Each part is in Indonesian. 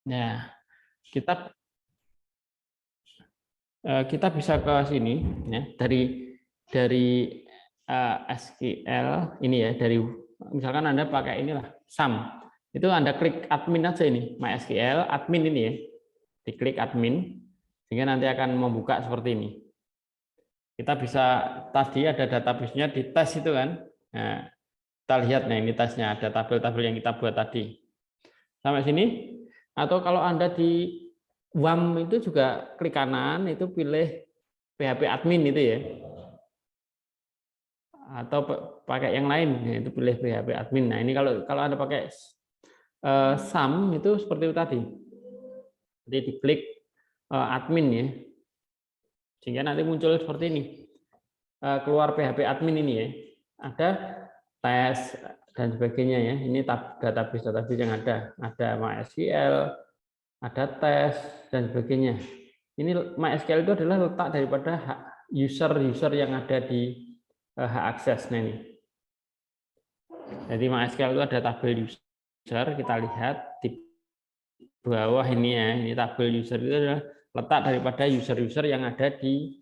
Nah, kita kita bisa ke sini ya, dari SQL ini ya, dari misalkan Anda pakai inilah SAM. Itu Anda klik admin aja ini, MySQL admin ini ya. Diklik admin sehingga nanti akan membuka seperti ini. Kita bisa tadi ada database-nya di tes itu kan. Nah, kita lihat nah ini tesnya, ada tabel-tabel yang kita buat tadi. Sampai sini. Atau kalau Anda di WAM itu juga klik kanan, itu pilih PHP admin itu ya. Atau pakai yang lain, itu pilih PHP admin. Nah ini kalau Anda pakai SAM itu seperti itu tadi. Jadi diklik admin ya. Sehingga nanti muncul seperti ini. Keluar PHP admin ini ya. Ada tes dan sebagainya ya. Ini database yang ada. Ada MySQL, ada tes dan sebagainya. Ini MySQL itu adalah letak daripada user yang ada di hak akses. Nah ini. Jadi MySQL itu ada tabel user, kita lihat di bawah ini ya. Ini tabel user itu adalah letak daripada user-user yang ada di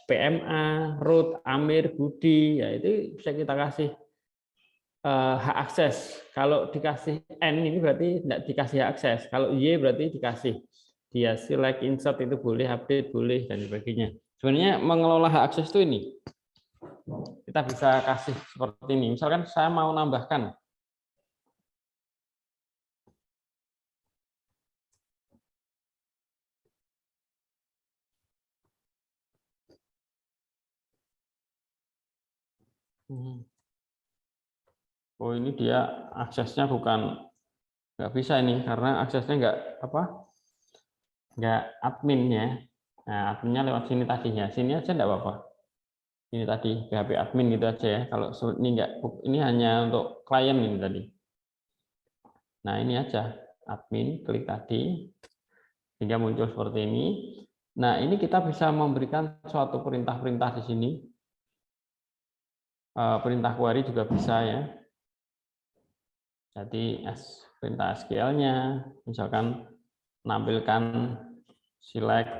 PMA, root, Amir, Budi, ya itu bisa kita kasih hak akses. Kalau dikasih N ini berarti tidak dikasih hak akses. Kalau Y berarti dikasih. Dia select, insert itu boleh, update boleh dan sebagainya. Sebenarnya mengelola hak akses itu ini. Kita bisa kasih seperti ini. Misalkan saya mau nambahkan. Oh ini dia aksesnya nggak bisa ini karena aksesnya nggak admin ya. Nah adminnya lewat sini tadinya. Sini aja nggak apa-apa. Ini tadi PHP admin gitu aja ya. Kalau ini enggak, ini hanya untuk klien ini tadi. Nah ini aja admin, klik tadi sehingga muncul seperti ini. Nah ini kita bisa memberikan suatu perintah-perintah di sini. Perintah query juga bisa ya. Jadi perintah SQL-nya, misalkan menampilkan select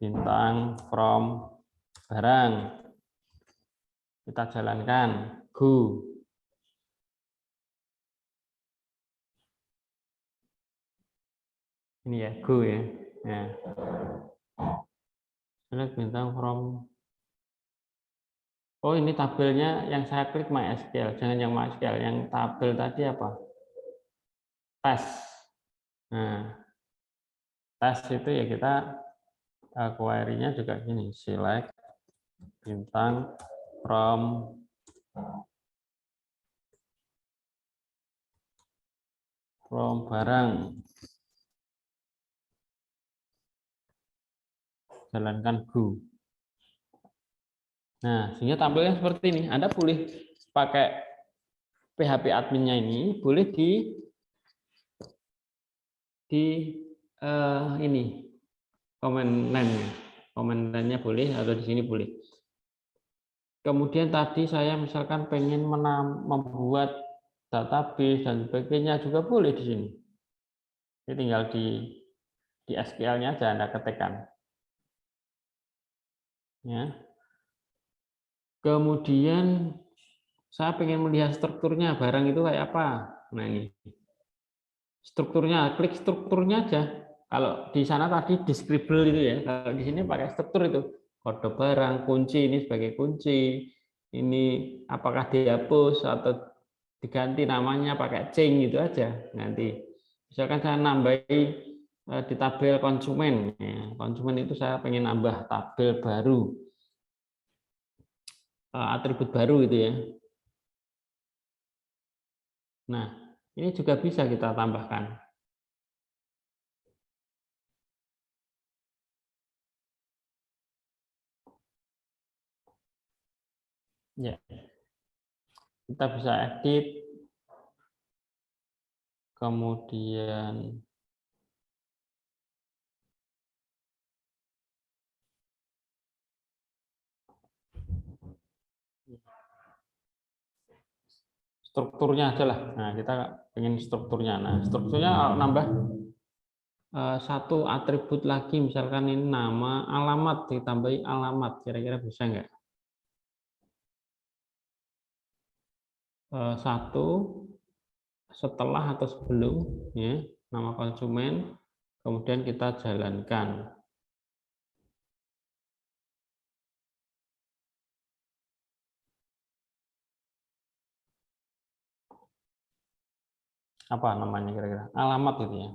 bintang from barang. Kita jalankan go. Ini ya go ya. Nah, select bintang from. Oh ini tabelnya yang saya klik MySQL, jangan yang MySQL, yang tabel tadi apa? Tes. Nah, tes itu ya kita query-nya juga gini, select bintang from barang. Jalankan go. Nah, sehingga tampilnya seperti ini. Anda boleh pakai PHP adminnya ini, boleh di ini command line-nya boleh atau di sini boleh. Kemudian tadi saya misalkan pengen membuat database dan sebagainya juga boleh di sini. Ini tinggal di SQL-nya aja Anda ketikkan. Ya. Kemudian saya pengen melihat strukturnya barang itu kayak apa. Nah ini strukturnya, klik strukturnya aja. Kalau di sana tadi describable itu ya, kalau di sini pakai struktur itu kode barang, kunci ini sebagai kunci, ini apakah dihapus atau diganti namanya pakai change gitu aja nanti. Misalkan saya nambahi di tabel konsumen, ya. Konsumen itu saya pengen nambah tabel baru, atribut baru itu ya. Nah ini juga bisa kita tambahkan. Ya, kita bisa edit, kemudian strukturnya aja lah. Nah, kita pengen strukturnya. Nah, strukturnya nambah satu atribut lagi, misalkan ini nama, alamat, ditambahi alamat, kira-kira bisa nggak? Satu setelah atau sebelum ya, nama konsumen, kemudian kita jalankan. Apa namanya kira-kira? Alamat gitu ya.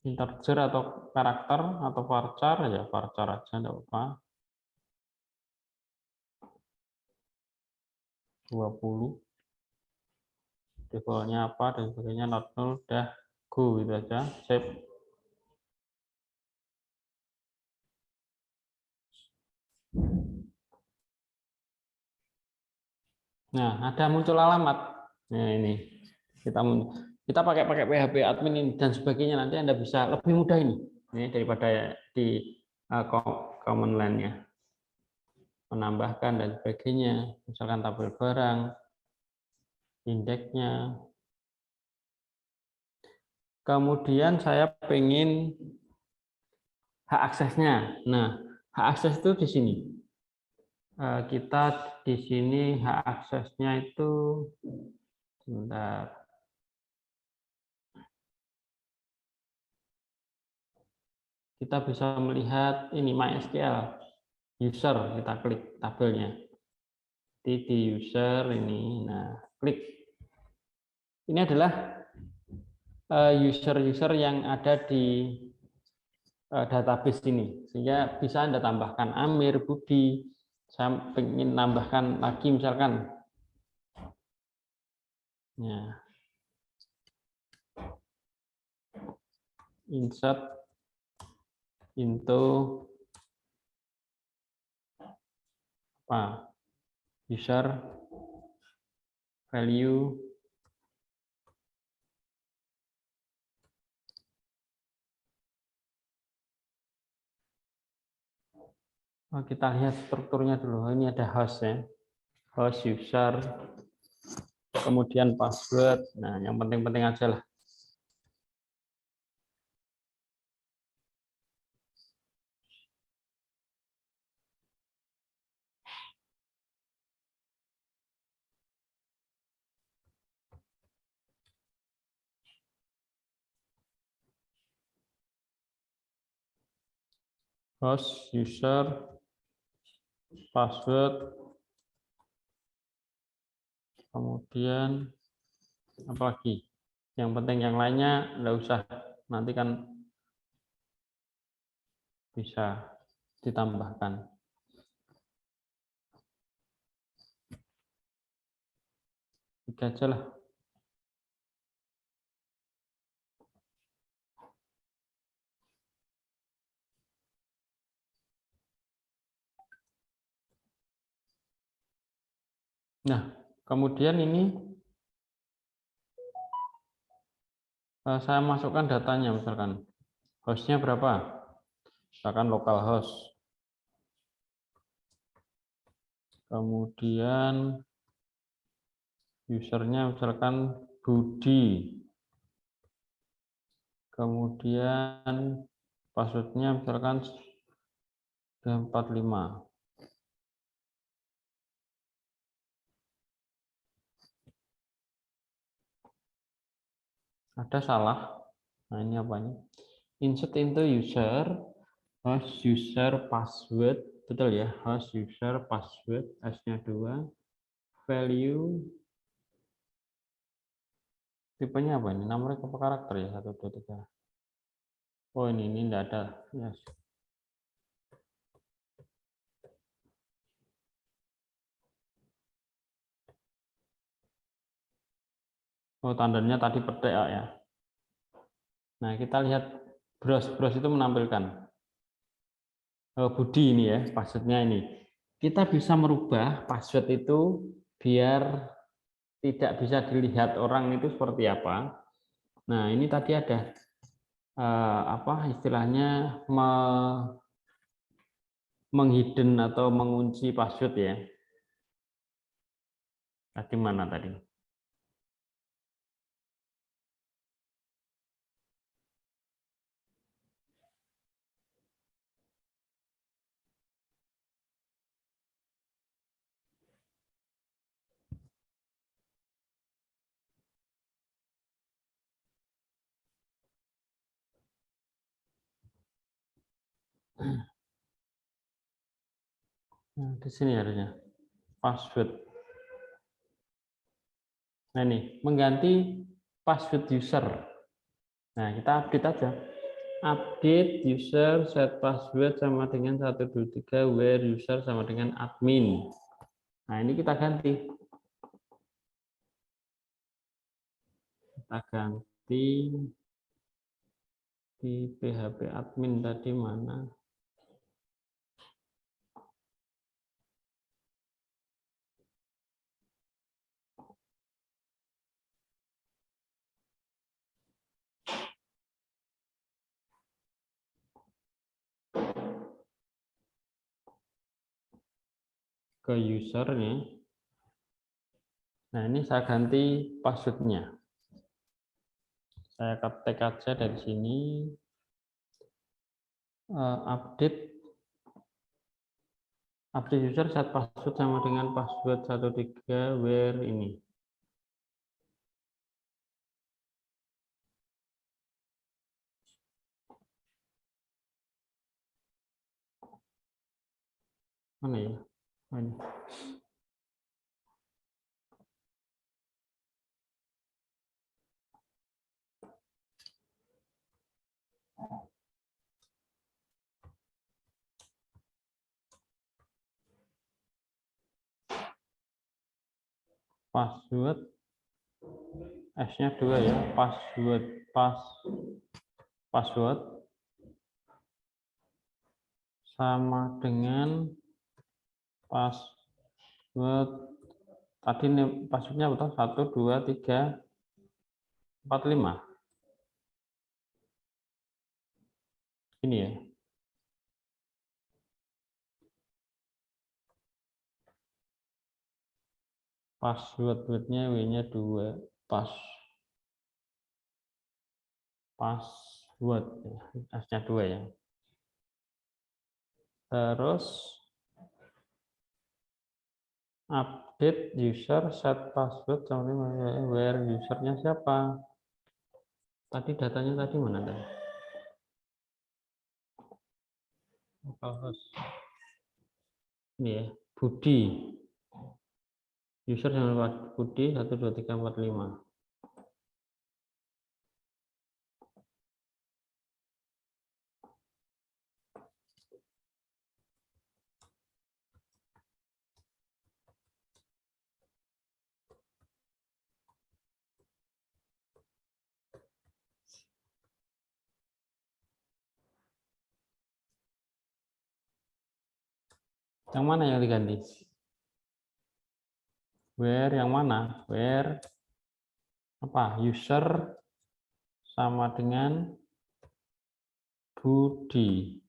Integer atau karakter atau varchar ya, varchar aja enggak apa. 20. Defaultnya apa dan sebagainya, not null, udah go gitu aja, save. Nah, ada muncul alamat. Nah, ini kita pakai PHP admin ini dan sebagainya, nanti Anda bisa lebih mudah ini daripada di command line-nya. Menambahkan dan sebagainya, misalkan tabel barang, indeksnya. Kemudian saya pengen hak aksesnya. Nah, hak akses itu di sini. Kita di sini hak aksesnya itu, sebentar. Kita bisa melihat ini MySQL user, kita klik tabelnya. Di user ini, nah klik. Ini adalah user-user yang ada di database ini, sehingga bisa Anda tambahkan Amir, Budi. Saya ingin nambahkan lagi misalkan ya, insert into apa, user value kita lihat strukturnya dulu. Ini ada host ya, host, user, kemudian password. Nah, yang penting-penting aja lah. Host, user, password, kemudian apa lagi? Yang penting, yang lainnya nggak usah, nanti kan bisa ditambahkan. Tiga aja lah. Nah, kemudian ini saya masukkan datanya, misalkan hostnya berapa, misalkan localhost, kemudian usernya misalkan Budi, kemudian passwordnya misalkan 45. Ada salah. Nah, ini apanya? Insert into user, host user password, betul ya, host user password, S-nya 2, value, tipenya apa ini? Nomor apa karakter ya? 1, 2, 3. Oh, ini enggak ada. Yes. Oh, tandanya tadi petik ya. Nah, kita lihat browse itu menampilkan Budi ini ya, passwordnya ini. Kita bisa merubah password itu biar tidak bisa dilihat orang itu seperti apa. Nah, ini tadi ada apa istilahnya, menghidden atau mengunci password ya. Tadi mana tadi? Nah, di sini harusnya password. Nah ini mengganti password user. Nah kita update aja. Update user set password sama dengan 123 where user sama dengan admin. Nah ini kita ganti. Kita ganti di PHP admin tadi mana? Ke usernya. Nah ini saya ganti passwordnya. Saya ketik aja dari sini. Update user set password sama dengan password 13 where ini. Mana ya? Ini. Password S-nya 2 ya. Password sama dengan password tadi passwordnya betul 1 2 3 4 5 ini ya. Passwordnya W-nya 2 password S-nya 2 ya. Terus update user set password sama where usernya siapa? Tadi datanya tadi mana tadi? Localhost. Ini ya, Budi. User sama Budi 1 2 3 4 5. Yang mana yang diganti? Where yang mana? Where apa? User sama dengan Budi.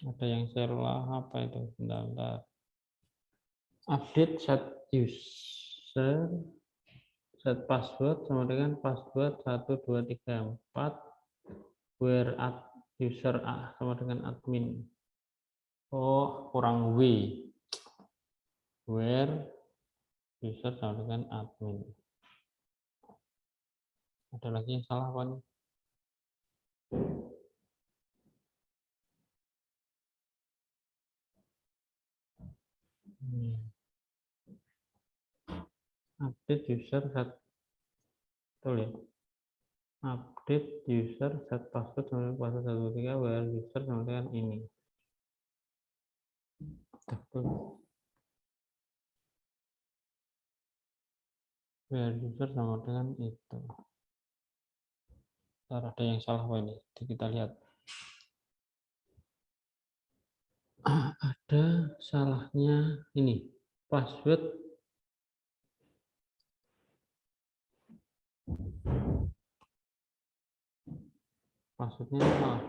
Ada yang salah apa itu? Bentar. Update set user set password sama dengan password 1 2 3 4 where user A sama dengan admin. Oh, kurang W. Where user sama dengan admin. Ada lagi yang salah apa nih? Update user set betul ya. Update user set password sama dengan password 123 where user sama dengan ini. Betul. Where user sama dengan itu. Ntar ada yang salah apa ini? Kita lihat. Ada salahnya ini. Passwordnya salah.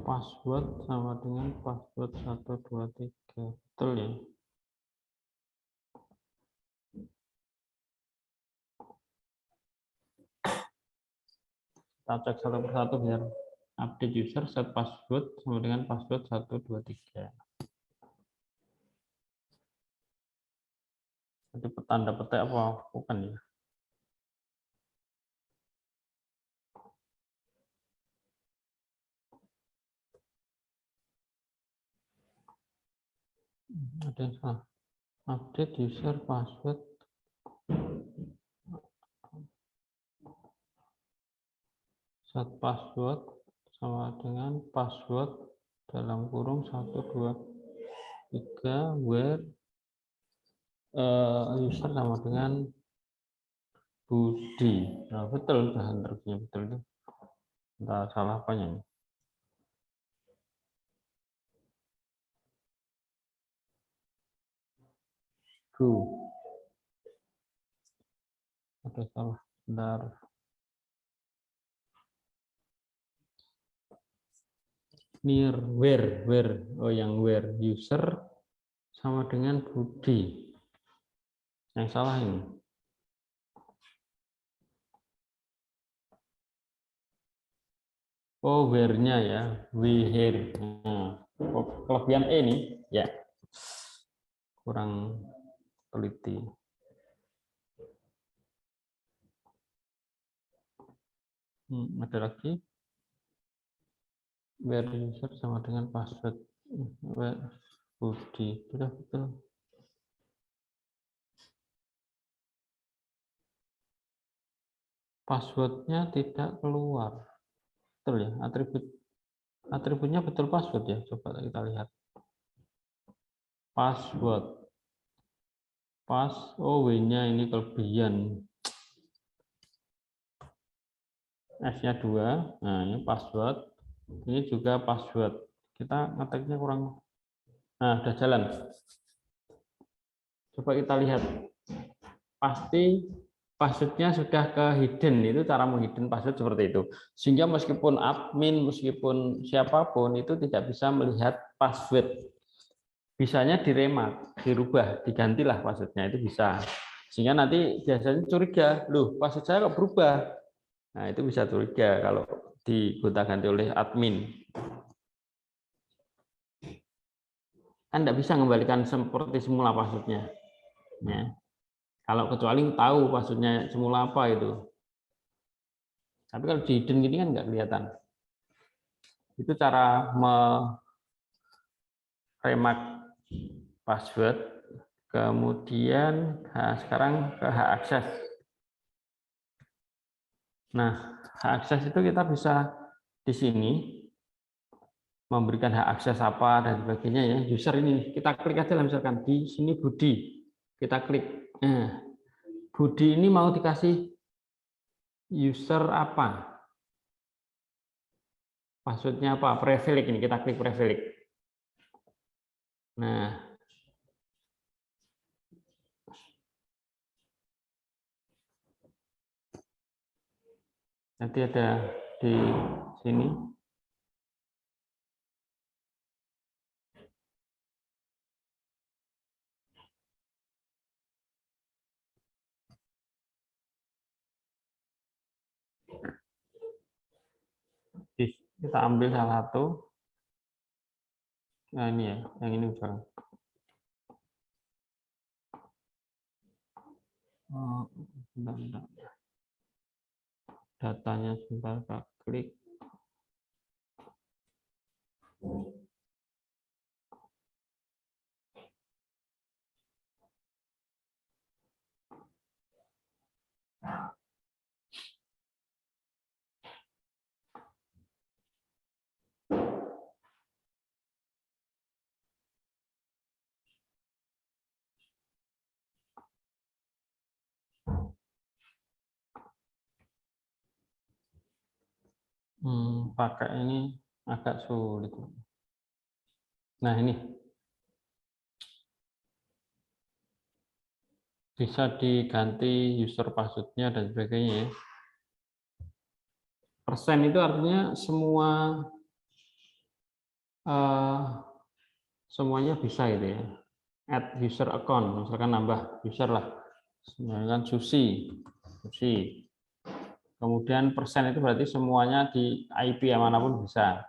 Password sama dengan password 1 2 3. Betul ya. Kita cek satu persatu biar update user set password sama dengan password 123. Jadi tanda petik apa bukan ya? Ada yang salah. Update user password. Set password sama dengan password dalam kurung 123 where user sama dengan Budi. Nah, betul dah interview betul itu. Entah salah apanya nih. Ada salah. Bentar. Near where oh yang where user sama dengan Budi. Yang salah ini. Oh, where-nya ya, we here. Nah, kelebihan E nih, ya. Kurang teliti. Ada lagi. Where user sama dengan password. Where Budi. Sudah betul. Passwordnya tidak keluar. Betul ya, atributnya betul password ya. Coba kita lihat. Password. W-nya ini kelebihan. S-nya 2. Nah, ini password. Ini juga password. Kita ngetiknya kurang. Nah, udah jalan. Coba kita lihat. Pasti passwordnya sudah ke hidden. Itu cara menghidden password seperti itu. Sehingga meskipun admin, meskipun siapapun itu tidak bisa melihat password. Bisanya diremark, dirubah, digantilah passwordnya itu bisa. Sehingga nanti biasanya curiga, loh password saya kok berubah. Nah itu bisa curiga kalau digonta-ganti oleh admin. Kan tidak bisa mengembalikan seperti semula passwordnya. Ya. Kalau kecuali tahu passwordnya semula apa itu. Tapi kalau di hidden gini kan nggak kelihatan. Itu cara meremark password. Kemudian sekarang ke hak akses. Nah, hak akses itu kita bisa di sini memberikan hak akses apa dan sebagainya ya. User ini kita klik aja lah misalkan di sini Budi. Kita klik. Nah, Budi ini mau dikasih user apa? Passwordnya apa? Privilege ini kita klik privilege. Nah, nanti ada di sini. Kita ambil salah satu. Nah ini ya, yang ini misalnya. Bentar. Datanya sebentar kita klik. Pakai ini agak sulit. Nah ini bisa diganti user passwordnya dan sebagainya ya. Persen itu artinya semuanya bisa gitu ya. Add user account, misalkan nambah user lah. Misalkan Susi. Kemudian persen itu berarti semuanya di IP yang manapun bisa.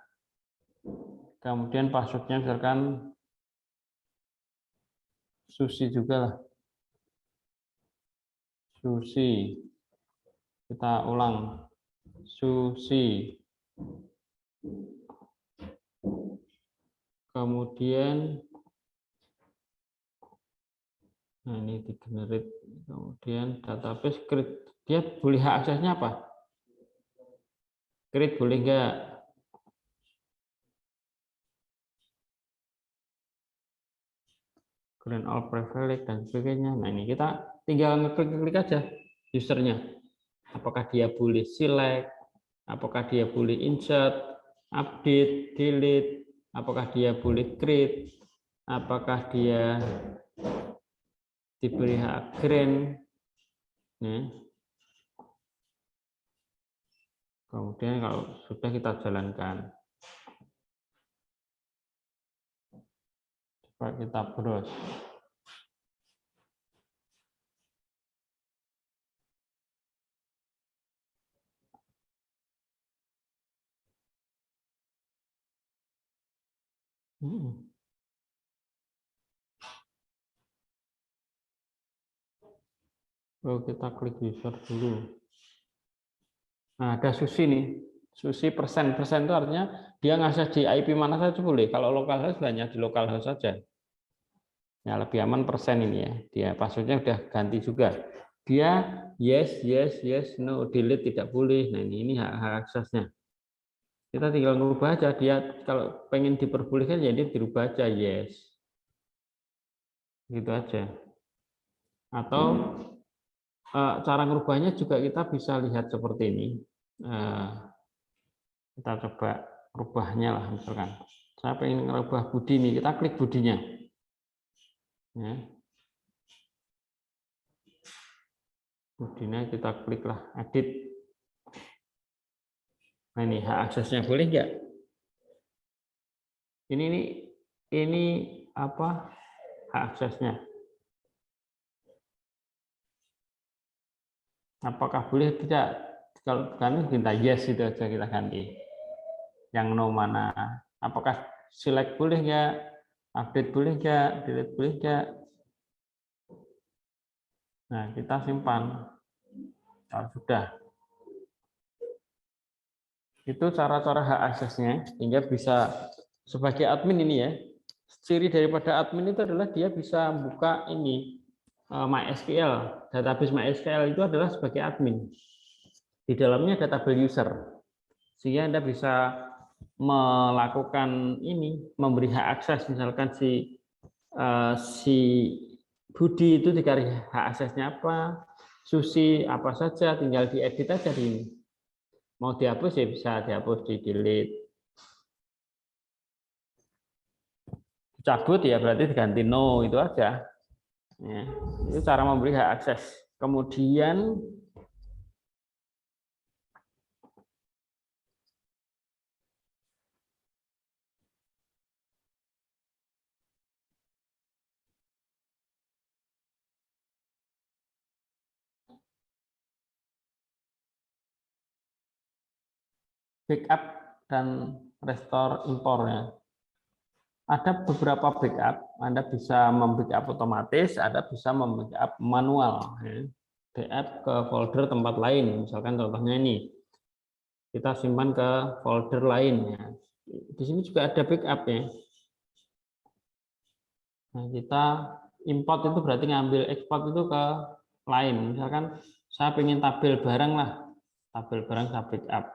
Kemudian passwordnya misalkan Susi juga lah. Susi. Kita ulang. Susi. Kemudian nah ini di generate. Kemudian database create. Dia boleh hak aksesnya apa? Create boleh enggak? Grant all privilege dan sebagainya. Nah ini kita tinggal ngeklik-klik aja usernya. Apakah dia boleh select, apakah dia boleh insert, update, delete, apakah dia boleh create, apakah dia diberi hak grant. Nah, kemudian kalau sudah kita jalankan, coba kita browse. Oh, kita klik user dulu. Nah, ada Susi nih. Susi persen itu artinya dia ngasih di IP mana saja boleh. Kalau local host hanya di local host saja. Ya, lebih aman persen ini ya. Dia passwordnya udah ganti juga. Dia yes, yes, yes, no, delete tidak boleh. Nah, ini hak aksesnya. Kita tinggal ngubah aja. Dia kalau pengen diperbolehkan ya dia dirubah aja yes. Gitu aja. Atau cara ngubahnya juga kita bisa lihat seperti ini. Kita coba rubahnya lah misalkan. Saya pengen ngerubah body ini, kita klik bodinya. Ya. Bodinya kita klik lah, edit. Nah ini hak aksesnya boleh nggak? Ini apa hak aksesnya? Apakah boleh tidak? Kalau kami minta yes itu aja kita ganti. Yang no mana? Apakah select boleh nggak? Update boleh nggak? Delete boleh nggak? Nah kita simpan. Kalau sudah. Itu cara-cara hak aksesnya sehingga bisa sebagai admin ini ya. Ciri daripada admin itu adalah dia bisa buka ini MySQL, database MySQL itu adalah sebagai admin. Di dalamnya ada tabel user. Sehingga Anda bisa melakukan ini, memberi hak akses misalkan si Budi itu dikasih hak aksesnya apa, Susi apa saja, tinggal diedit aja di ini. Mau dihapus ya bisa dihapus, di delete. Cabut ya berarti diganti no itu aja. Ya, itu cara memberi hak akses. Kemudian backup dan restore impornya. Ada beberapa backup, Anda bisa membackup otomatis, ada bisa membackup manual. Ya. Backup ke folder tempat lain, misalkan contohnya ini, kita simpan ke folder lain. Ya. Di sini juga ada backup ya. Nah, kita import itu berarti ngambil export itu ke lain. Misalkan saya ingin tabel barang lah, tabel barang saya backup.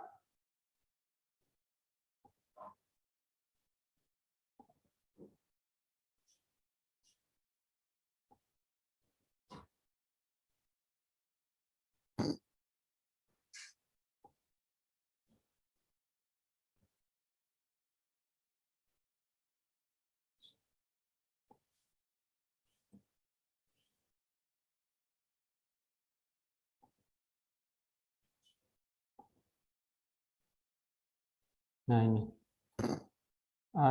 Nah ini,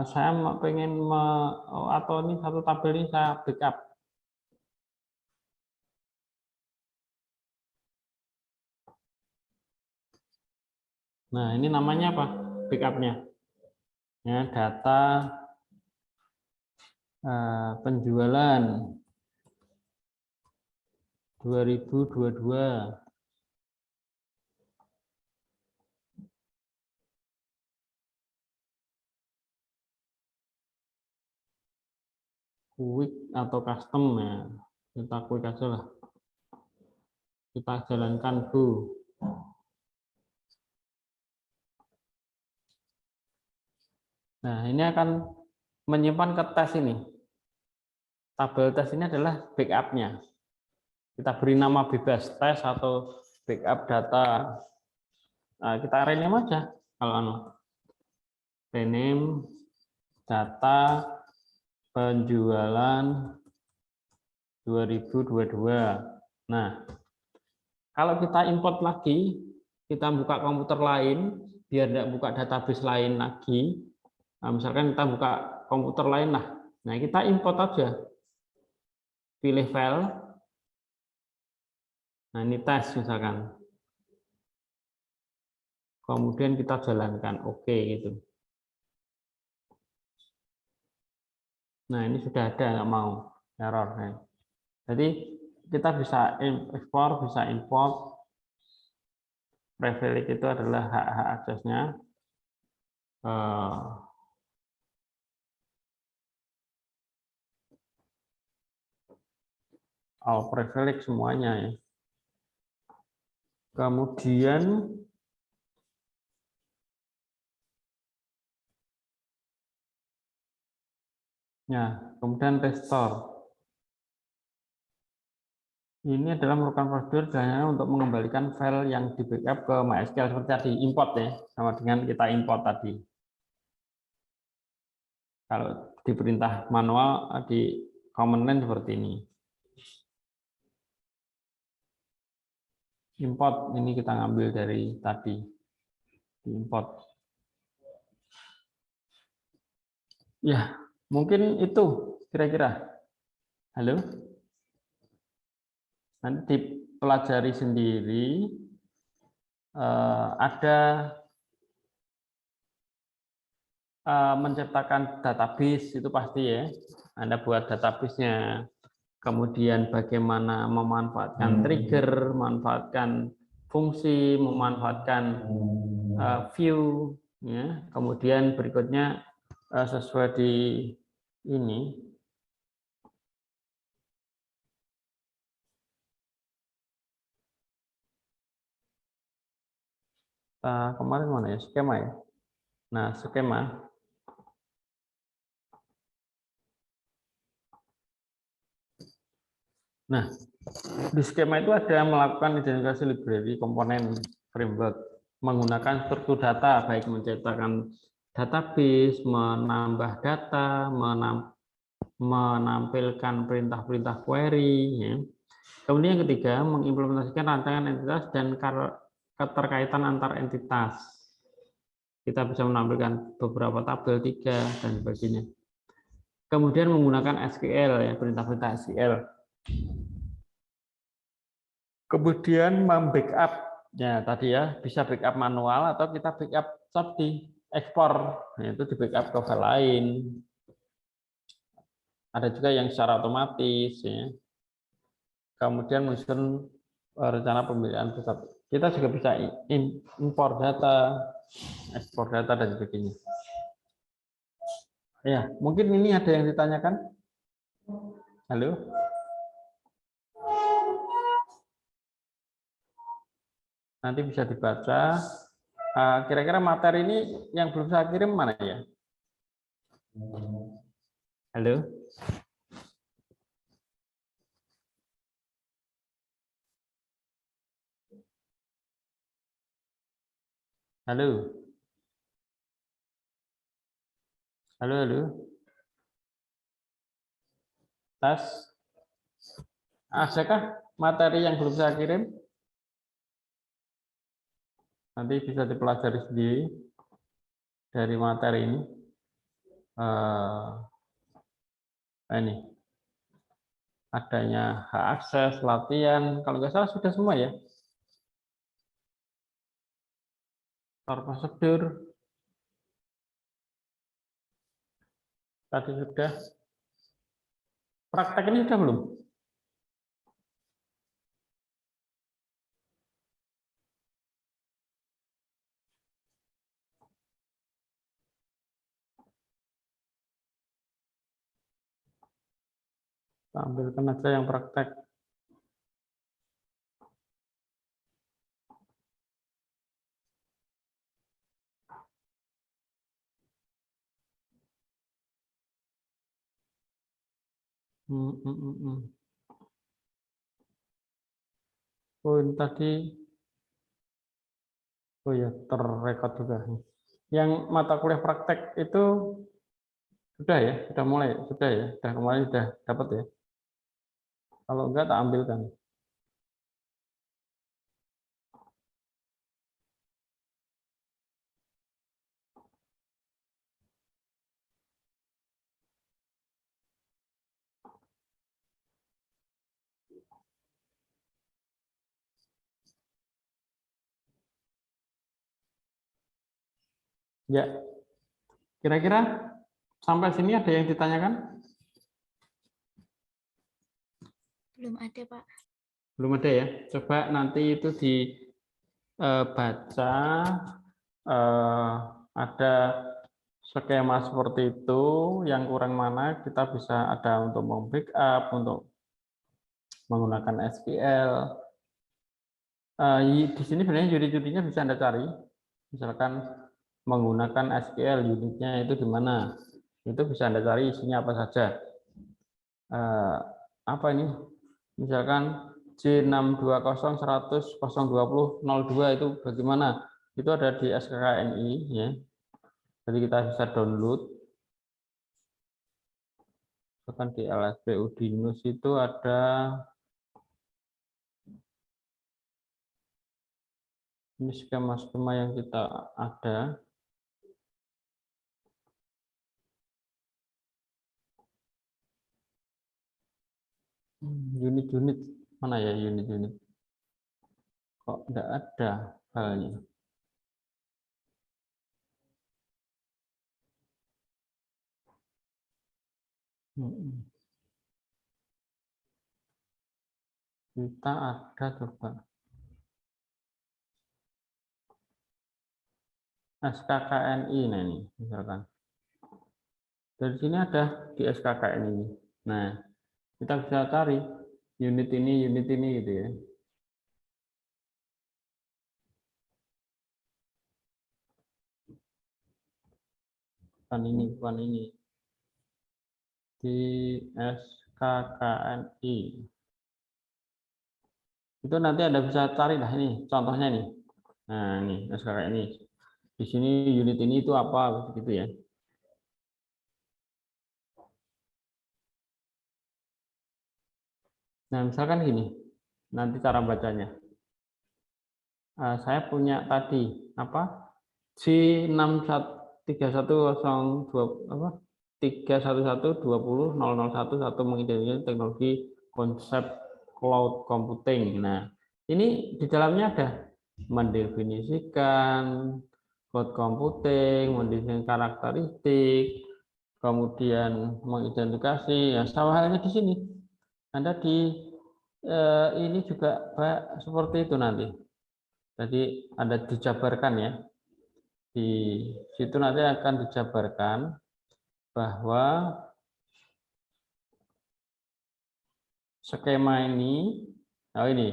saya pengen atau ini satu tabel ini saya backup. Nah, ini namanya apa? Backupnya. Ya, data penjualan 2022. Quick atau custom ya. Kita quick aja lah. Kita jalankan Go. Nah, ini akan menyimpan ke tes ini. Tabel tes ini adalah backupnya. Kita beri nama bebas tes atau backup data. Nah, kita rename aja kalau rename data penjualan 2022. Nah, kalau kita import lagi, kita buka komputer lain, biar tidak buka database lain lagi. Nah, misalkan kita buka komputer lain lah. Nah, kita import aja. Pilih file. Nah, ini tes misalkan. Kemudian kita jalankan oke gitu. Nah, ini sudah ada, nggak mau error. Jadi kita bisa ekspor, bisa import. Privilege itu adalah hak-hak aksesnya. All privilege semuanya ya. Kemudian kemudian restore. Ini adalah merupakan prosedur jalannya untuk mengembalikan file yang di backup ke MySQL seperti tadi, import ya, sama dengan kita import tadi. Kalau di perintah manual di command line seperti ini. Import ini kita ngambil dari tadi, import. Ya, mungkin itu kira-kira. Halo? Nanti dipelajari sendiri. Ada menciptakan database itu pasti ya. Anda buat database-nya. Kemudian bagaimana memanfaatkan trigger, memanfaatkan fungsi, memanfaatkan view. Ya. Kemudian berikutnya sesuai di ini. Kemarin mana ya? Skema ya. Nah, skema. Nah, di skema itu ada melakukan identifikasi library komponen framework menggunakan struktur data, baik menciptakan database, menambah data, menampilkan perintah-perintah query. Ya. Kemudian yang ketiga, mengimplementasikan rancangan entitas dan keterkaitan antar entitas. Kita bisa menampilkan beberapa tabel 3 dan sebagainya. Kemudian menggunakan SQL, ya, perintah-perintah SQL. Kemudian membackup, ya tadi ya bisa backup manual atau kita backup di ekspor, itu di backup ke file lain. Ada juga yang secara otomatis. Ya. Kemudian menyusun rencana pemilihan pusat. Kita juga bisa impor data, ekspor data dan sebagainya. Ya, mungkin ini ada yang ditanyakan. Halo. Nanti bisa dibaca. Kira-kira materi ini yang belum saya kirim mana ya? Halo. Halo. Halo, halo. Tes. Adakah materi yang belum saya kirim? Nanti bisa dipelajari sendiri dari materi ini. Ini adanya hak akses, latihan. Kalau nggak salah sudah semua ya. prosedur tadi sudah. Praktek ini sudah belum? Tampilkan aja yang praktek. Oh, ini tadi, oh ya, terrekod juga. Yang mata kuliah praktek itu sudah ya, sudah mulai, sudah ya, sudah kemarin sudah dapat ya. Kalau enggak, tak ambilkan. Ya, kira-kira sampai sini ada yang ditanyakan? Belum ada, Pak. Belum ada ya. Coba nanti itu dibaca, ada skema seperti itu, yang kurang mana kita bisa ada untuk membackup, untuk menggunakan SQL. Di sini sebenarnya unit-unitnya bisa Anda cari, misalkan menggunakan SQL unitnya itu di mana, itu bisa Anda cari isinya apa saja. Apa ini? Misalkan J62010002002 itu bagaimana? Itu ada di SKKNI ya. Jadi kita bisa download. Misalkan di LSP Udinus itu ada ini skema-skema yang kita ada. Unit-unit mana ya unit-unit? Kok tidak ada halnya? Kita ada coba SKKNI, nah ini misalkan dari sini ada di SKKNI ini. Nah, kita bisa cari unit ini gitu ya. Bukan ini. Di SKKNI. Itu nanti Anda bisa cari lah ini contohnya nih. Nah, ini SKKNI. Di sini unit ini itu apa gitu ya. Nah, misalkan gini. Nanti cara bacanya. Saya punya tadi apa? J63102 apa? 311200011 mengidentifikasi teknologi konsep cloud computing. Nah, ini di dalamnya ada mendefinisikan cloud computing, mendefinisikan karakteristik, kemudian mengidentifikasi. Ya, sama halnya di sini. Anda di ini juga seperti itu nanti. Jadi ada dijabarkan ya. Di situ nanti akan dijabarkan bahwa skema ini, ini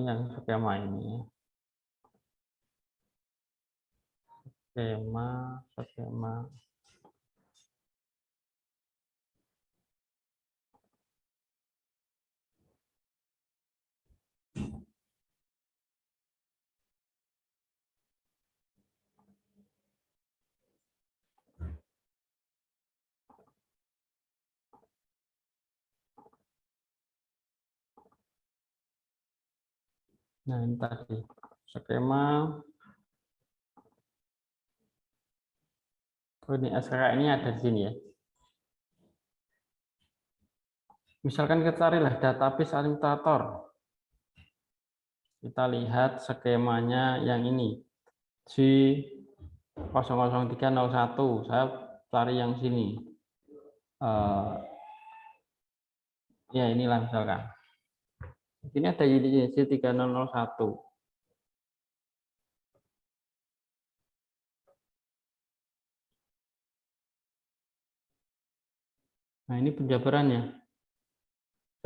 yang skema ini. Skema. Nah, ini tadi skema. Ini SKK ini ada di sini ya. Misalkan kita carilah database administrator. Kita lihat skemanya yang ini. J00301. Saya cari yang sini. Ya inilah misalkan. Ini ada unit J3001. Nah ini penjabarannya.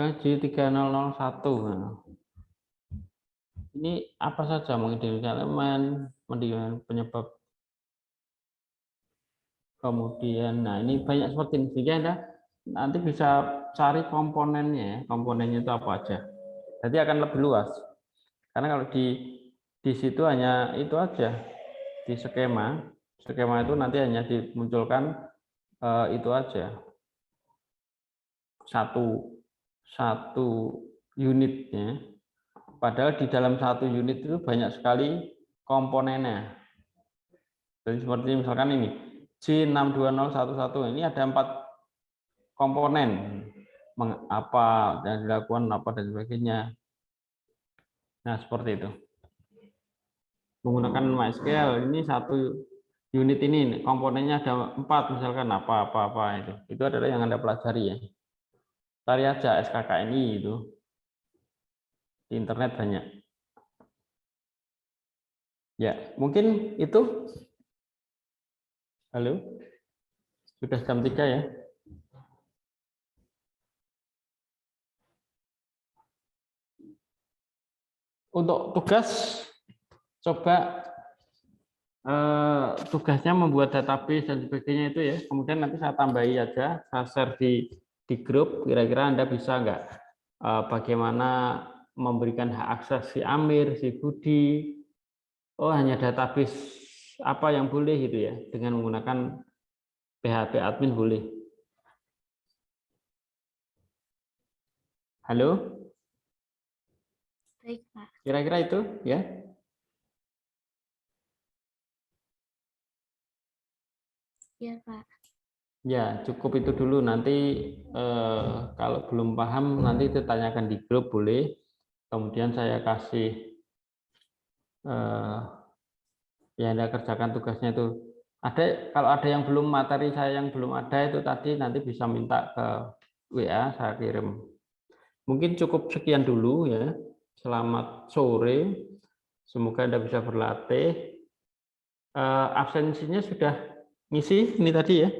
J3001. Ini apa saja mengidentifikasi elemen, penyebab, kemudian, nah ini banyak seperti ini. Sehingga Anda nanti bisa cari komponennya, komponennya itu apa aja. Jadi akan lebih luas. Karena kalau di situ hanya itu aja, di skema itu nanti hanya dimunculkan itu aja, satu unitnya. Padahal di dalam satu unit itu banyak sekali komponennya. Jadi seperti misalkan ini J62011 ini ada 4 komponen, apa dan dilakukan apa dan sebagainya. Nah seperti itu. Menggunakan MySQL ini satu unit ini komponennya ada 4 misalkan apa itu adalah yang Anda pelajari ya. Cari aja SKKNI itu di internet banyak. Ya mungkin itu. Halo, sudah jam 3 ya. Untuk tugas, coba tugasnya membuat database dan sebagainya itu ya. Kemudian nanti saya tambahi aja, saya share di grup. Kira-kira Anda bisa nggak bagaimana memberikan hak akses si Amir, si Budi. Oh hanya database apa yang boleh gitu ya, dengan menggunakan PHP admin boleh. Halo? Baik, Pak. Kira-kira itu ya. Iya, Pak. Ya, cukup itu dulu. Nanti kalau belum paham nanti ditanyakan di grup boleh. Kemudian saya kasih ya Anda kerjakan tugasnya itu. Kalau ada yang belum, materi saya yang belum ada itu tadi nanti bisa minta ke WA saya kirim. Mungkin cukup sekian dulu ya. Selamat sore. Semoga Anda bisa berlatih. Absensinya sudah ngisi ini tadi ya.